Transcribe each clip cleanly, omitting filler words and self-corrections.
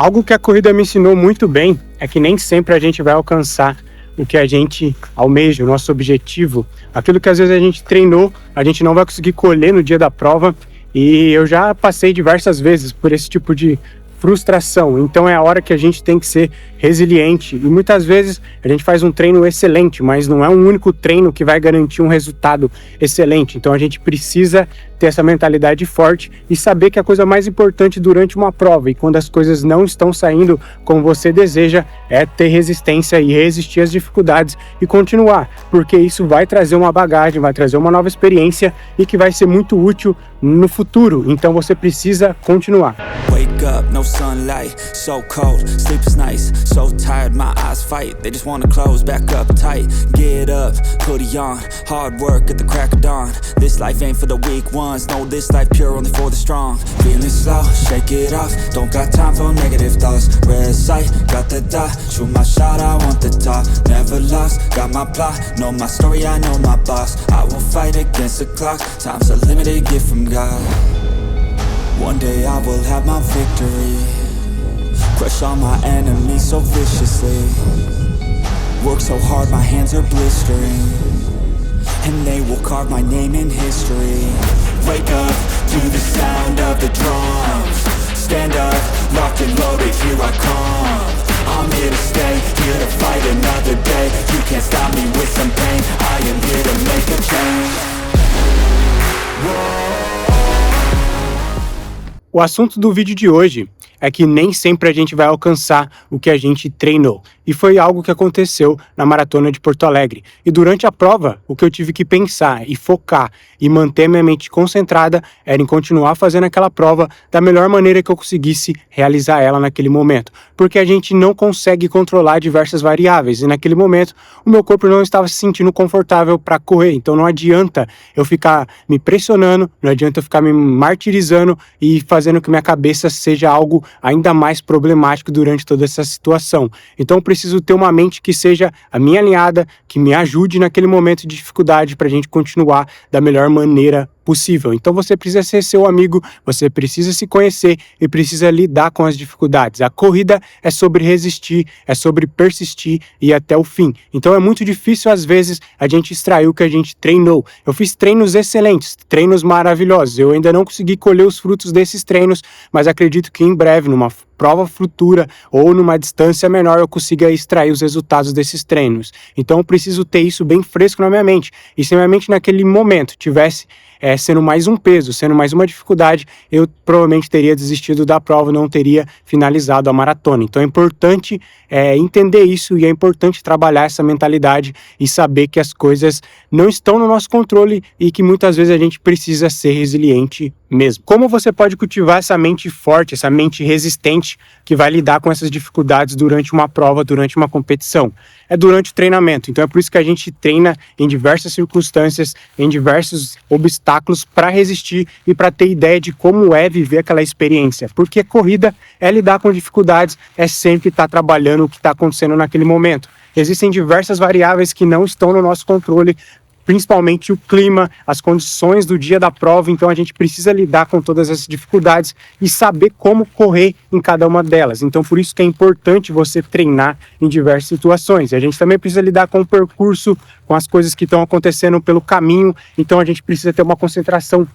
Algo que a corrida me ensinou muito bem é que nem sempre a gente vai alcançar o que a gente almeja, o nosso objetivo. Aquilo que às vezes a gente treinou, a gente não vai conseguir colher no dia da prova. E eu já passei diversas vezes por esse tipo de frustração. Então é a hora que a gente tem que ser resiliente. E muitas vezes a gente faz um treino excelente, mas não é um único treino que vai garantir um resultado excelente. Então a gente precisa ter essa mentalidade forte e saber que a coisa mais importante durante uma prova e quando as coisas não estão saindo como você deseja é ter resistência e resistir às dificuldades e continuar, porque isso vai trazer uma bagagem, vai trazer uma nova experiência e que vai ser muito útil no futuro. Então você precisa continuar. Wake up, no sunlight, so cold, sleep is nice, so tired, my eyes fight, they just wanna close back up tight, get up, hoodie on, hard work at the crack of dawn, this life ain't for the weak ones, no, this life pure only for the strong, feeling slow, shake it off, don't got time for negative thoughts, red sight, got the dot, shoot my shot, I want the top, never lost, got my plot, know my story, I know my boss, I will fight against the clock, time's a limited gift from God. One day I will have my victory, crush all my enemies so viciously, work so hard my hands are blistering, and they will carve my name in history. Wake up to the sound of the drums, stand up, locked and loaded, here I come, I'm here to stay, here to fight another day, you can't stop me with some pain, I am here to make a change. Whoa. O assunto do vídeo de hoje é que nem sempre a gente vai alcançar o que a gente treinou. E foi algo que aconteceu na Maratona de Porto Alegre. E durante a prova, o que eu tive que pensar e focar e manter minha mente concentrada era em continuar fazendo aquela prova da melhor maneira que eu conseguisse realizar ela naquele momento. Porque a gente não consegue controlar diversas variáveis. E naquele momento, o meu corpo não estava se sentindo confortável para correr. Então não adianta eu ficar me pressionando, não adianta eu ficar me martirizando e fazendo que minha cabeça seja algo ainda mais problemático durante toda essa situação. Então eu preciso ter uma mente que seja a minha alinhada, que me ajude naquele momento de dificuldade para a gente continuar da melhor maneira possível. Então você precisa ser seu amigo, você precisa se conhecer e precisa lidar com as dificuldades. A corrida é sobre resistir, é sobre persistir e ir até o fim. Então é muito difícil às vezes a gente extrair o que a gente treinou. Eu fiz treinos excelentes, treinos maravilhosos. Eu ainda não consegui colher os frutos desses treinos, mas acredito que em breve, numa prova futura ou numa distância menor, eu consiga extrair os resultados desses treinos. Então eu preciso ter isso bem fresco na minha mente. E se minha mente naquele momento tivesse sendo mais um peso, sendo mais uma dificuldade, eu provavelmente teria desistido da prova, não teria finalizado a maratona. Então é importante entender isso e é importante trabalhar essa mentalidade e saber que as coisas não estão no nosso controle e que muitas vezes a gente precisa ser resiliente mesmo. Como você pode cultivar essa mente forte, essa mente resistente que vai lidar com essas dificuldades durante uma prova, durante uma competição? É durante o treinamento. Então é por isso que a gente treina em diversas circunstâncias, em diversos obstáculos para resistir e para ter ideia de como é viver aquela experiência. Porque corrida é lidar com dificuldades, é sempre estar trabalhando o que está acontecendo naquele momento. Existem diversas variáveis que não estão no nosso controle, principalmente o clima, as condições do dia da prova, então a gente precisa lidar com todas essas dificuldades e saber como correr em cada uma delas. Então por isso que é importante você treinar em diversas situações. E a gente também precisa lidar com o percurso, com as coisas que estão acontecendo pelo caminho, então a gente precisa ter uma concentração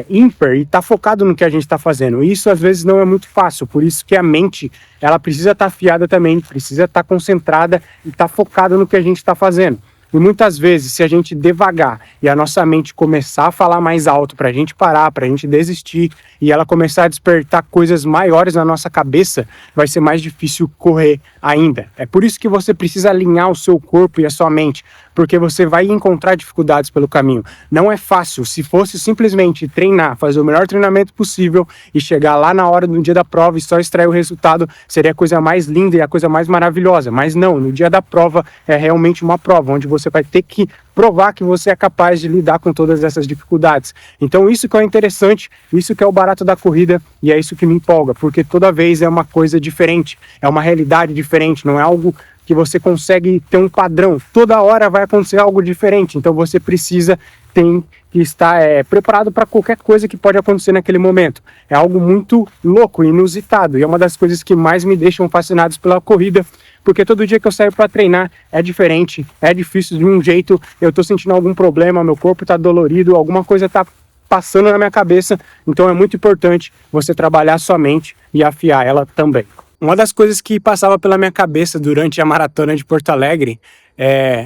ímpar e estar focado no que a gente está fazendo. Isso às vezes não é muito fácil, por isso que a mente ela precisa estar afiada também, precisa estar concentrada e estar focada no que a gente está fazendo. E muitas vezes, se a gente devagar e a nossa mente começar a falar mais alto para a gente parar, para a gente desistir e ela começar a despertar coisas maiores na nossa cabeça, vai ser mais difícil correr ainda. É por isso que você precisa alinhar o seu corpo e a sua mente, porque você vai encontrar dificuldades pelo caminho. Não é fácil. Se fosse simplesmente treinar, fazer o melhor treinamento possível e chegar lá na hora do dia da prova e só extrair o resultado, seria a coisa mais linda e a coisa mais maravilhosa. Mas não, no dia da prova é realmente uma prova, onde você vai ter que provar que você é capaz de lidar com todas essas dificuldades. Então isso que é interessante, isso que é o barato da corrida e é isso que me empolga, porque toda vez é uma coisa diferente, é uma realidade diferente, não é algo que você consegue ter um padrão. Toda hora vai acontecer algo diferente, então você precisa tem que estar preparado para qualquer coisa que pode acontecer naquele momento. É algo muito louco, inusitado, e é uma das coisas que mais me deixam fascinados pela corrida, porque todo dia que eu saio para treinar é diferente, é difícil de um jeito, eu estou sentindo algum problema, meu corpo está dolorido, alguma coisa está passando na minha cabeça, então é muito importante você trabalhar sua mente e afiar ela também. Uma das coisas que passava pela minha cabeça durante a maratona de Porto Alegre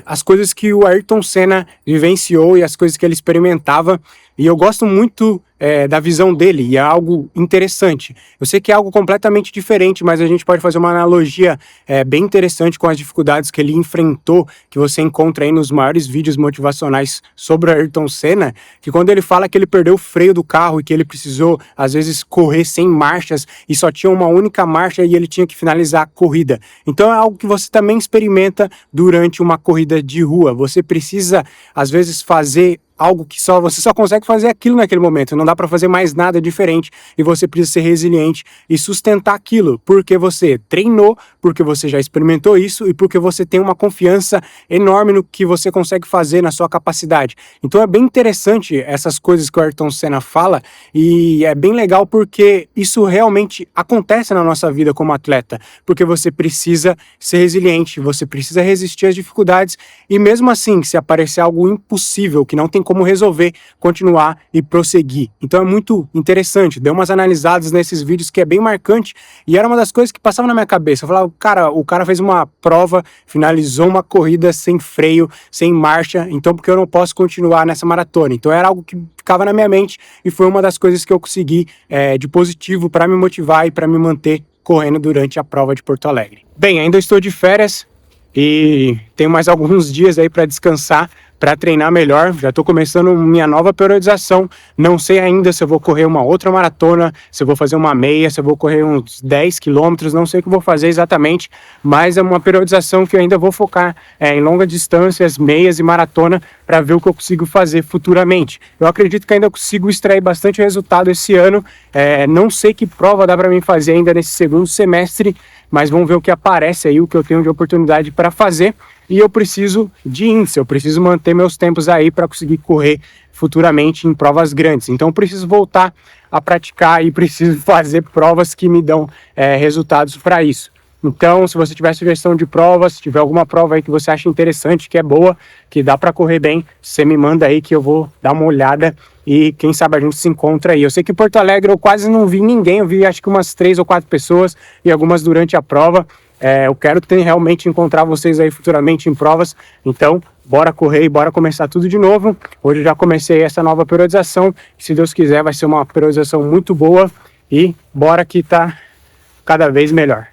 as coisas que o Ayrton Senna vivenciou e as coisas que ele experimentava, e eu gosto muito da visão dele, e é algo interessante. Eu sei que é algo completamente diferente, mas a gente pode fazer uma analogia bem interessante com as dificuldades que ele enfrentou, que você encontra aí nos maiores vídeos motivacionais sobre o Ayrton Senna, que quando ele fala que ele perdeu o freio do carro e que ele precisou, às vezes, correr 100 marchas e só tinha uma única marcha e ele tinha que finalizar a corrida. Então é algo que você também experimenta durante uma corrida de rua. Você precisa, às vezes, fazer algo que você só consegue fazer aquilo naquele momento, não dá para fazer mais nada diferente, e você precisa ser resiliente e sustentar aquilo, porque você treinou, porque você já experimentou isso e porque você tem uma confiança enorme no que você consegue fazer, na sua capacidade. Então é bem interessante essas coisas que o Ayrton Senna fala, e é bem legal porque isso realmente acontece na nossa vida como atleta, porque você precisa ser resiliente, você precisa resistir às dificuldades, e mesmo assim, se aparecer algo impossível, que não tem como resolver, continuar e prosseguir. Então é muito interessante, dei umas analisadas nesses vídeos que é bem marcante, e era uma das coisas que passava na minha cabeça. Eu falava, cara, o cara fez uma prova, finalizou uma corrida sem freio, sem marcha, então por que eu não posso continuar nessa maratona? Então era algo que ficava na minha mente, e foi uma das coisas que eu consegui de positivo para me motivar e para me manter correndo durante a prova de Porto Alegre. Bem, ainda estou de férias e tenho mais alguns dias aí para descansar, para treinar melhor. Já estou começando minha nova periodização, não sei ainda se eu vou correr uma outra maratona, se eu vou fazer uma meia, se eu vou correr uns 10 quilômetros, não sei o que eu vou fazer exatamente, mas é uma periodização que eu ainda vou focar em longas distâncias, meias e maratona, para ver o que eu consigo fazer futuramente. Eu acredito que ainda consigo extrair bastante resultado esse ano, não sei que prova dá para mim fazer ainda nesse segundo semestre, mas vamos ver o que aparece aí, o que eu tenho de oportunidade para fazer. E eu preciso de índice, eu preciso manter meus tempos aí para conseguir correr futuramente em provas grandes. Então eu preciso voltar a praticar e preciso fazer provas que me dão resultados para isso. Então, se você tiver sugestão de provas, se tiver alguma prova aí que você acha interessante, que é boa, que dá para correr bem, você me manda aí que eu vou dar uma olhada e quem sabe a gente se encontra aí. Eu sei que em Porto Alegre eu quase não vi ninguém, eu vi acho que umas 3 ou 4 pessoas e algumas durante a prova. Eu quero realmente encontrar vocês aí futuramente em provas, então bora correr e bora começar tudo de novo. Hoje eu já comecei essa nova periodização, e se Deus quiser vai ser uma periodização muito boa, e bora que tá cada vez melhor.